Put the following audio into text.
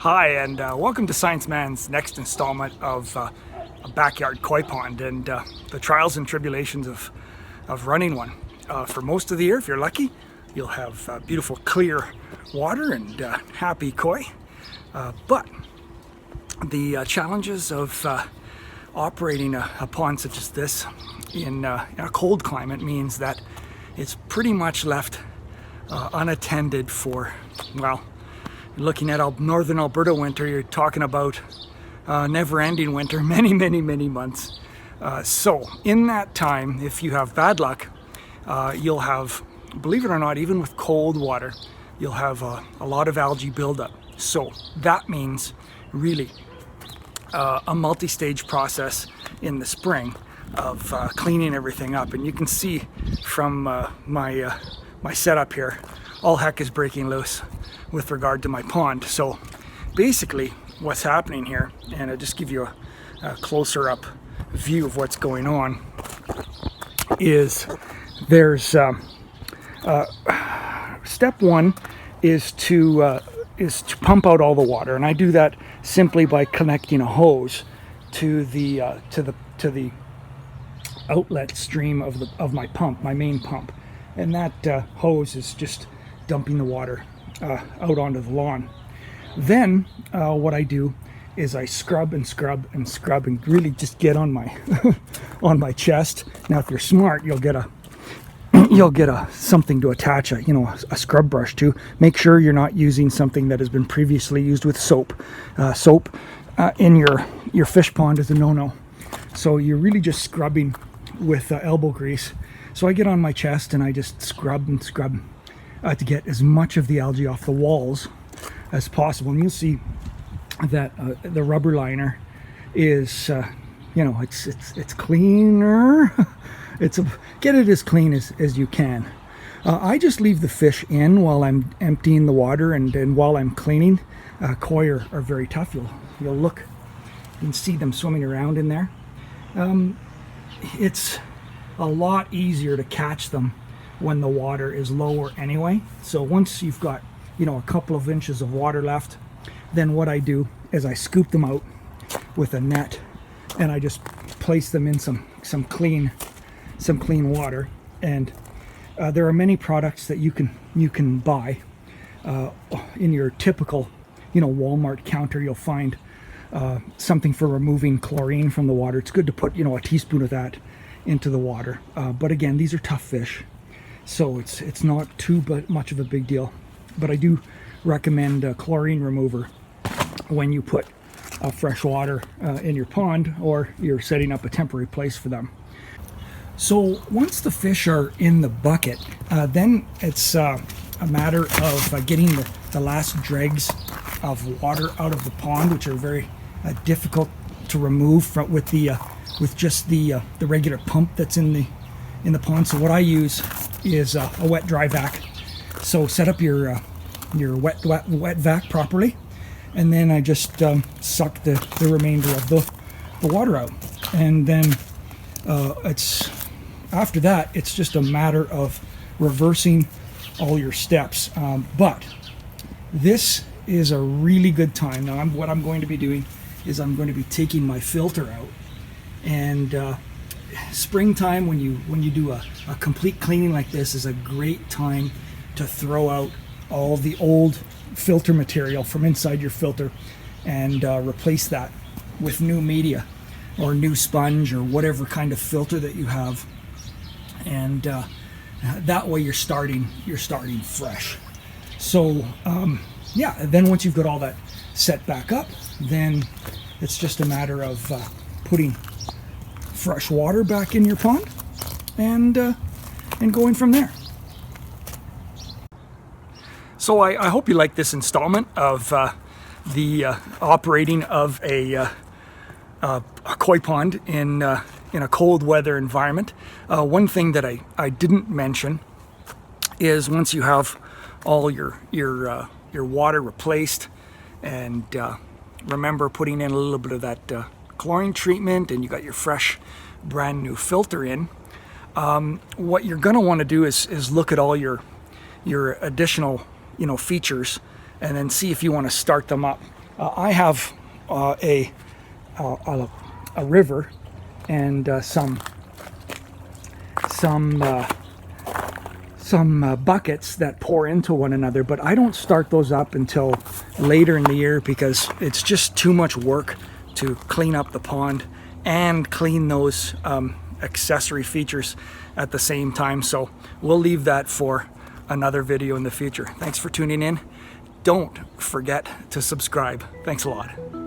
Hi, and welcome to Science Man's next installment of a backyard koi pond and the trials and tribulations of running one. For most of the year, if you're lucky, you'll have beautiful clear water and happy koi. But the challenges of operating a pond such as this in a cold climate means that it's pretty much left unattended for, well, looking at northern Alberta winter, you're talking about never-ending winter, many months. So in that time, if you have bad luck, you'll have, believe it or not, even with cold water, you'll have a lot of algae buildup. So that means really a multi-stage process in the spring of cleaning everything up. And you can see from my setup here, all heck is breaking loose with regard to my pond. So basically what's happening here, and I'll just give you a closer up view of what's going on, is there's step one is to pump out all the water, and I do that simply by connecting a hose to the outlet stream of my pump, my main pump, and that hose is just dumping the water out onto the lawn. Then what I do is I scrub and really just get on my on my chest. Now, if you're smart, you'll get a something to attach a scrub brush to. Make sure you're not using something that has been previously used with soap. Soap in your fish pond is a no-no. So you're really just scrubbing with elbow grease. So I get on my chest and I just scrub to get as much of the algae off the walls as possible. And you'll see that the rubber liner is, it's cleaner. Get it as clean as you can. I just leave the fish in while I'm emptying the water and while I'm cleaning. Koi are very tough. You'll look, you can see them swimming around in there. It's a lot easier to catch them when the water is lower anyway. So once you've got a couple of inches of water left, then what I do is I scoop them out with a net and I just place them in some clean water. And there are many products that you can buy in your typical Walmart counter. You'll find something for removing chlorine from the water. It's good to put a teaspoon of that into the water, but again, these are tough fish, so it's not too much of a big deal. But I do recommend a chlorine remover when you put fresh water in your pond or you're setting up a temporary place for them. So once the fish are in the bucket, then it's a matter of getting the last dregs of water out of the pond, which are very difficult to remove with just the regular pump that's in the pond. So what I use is a wet dry vac. So set up your wet vac properly, and then I just suck the remainder of the water out. And then after that it's just a matter of reversing all your steps. But this is a really good time. Now what I'm going to be doing is I'm going to be taking my filter out. And springtime, when you do a complete cleaning like this, is a great time to throw out all the old filter material from inside your filter and replace that with new media or new sponge or whatever kind of filter that you have. And that way you're starting fresh. So yeah, then once you've got all that set back up, then it's just a matter of putting fresh water back in your pond and going from there. So I hope you like this installment of the operating of a koi pond in a cold weather environment. One thing that I didn't mention is once you have all your water replaced, and remember putting in a little bit of that chlorine treatment, and you got your fresh brand new filter in, what you're going to want to do is look at all your additional features and then see if you want to start them up I have a river and some buckets that pour into one another, but I don't start those up until later in the year because it's just too much work to clean up the pond and clean those accessory features at the same time. So we'll leave that for another video in the future. Thanks for tuning in. Don't forget to subscribe. Thanks a lot.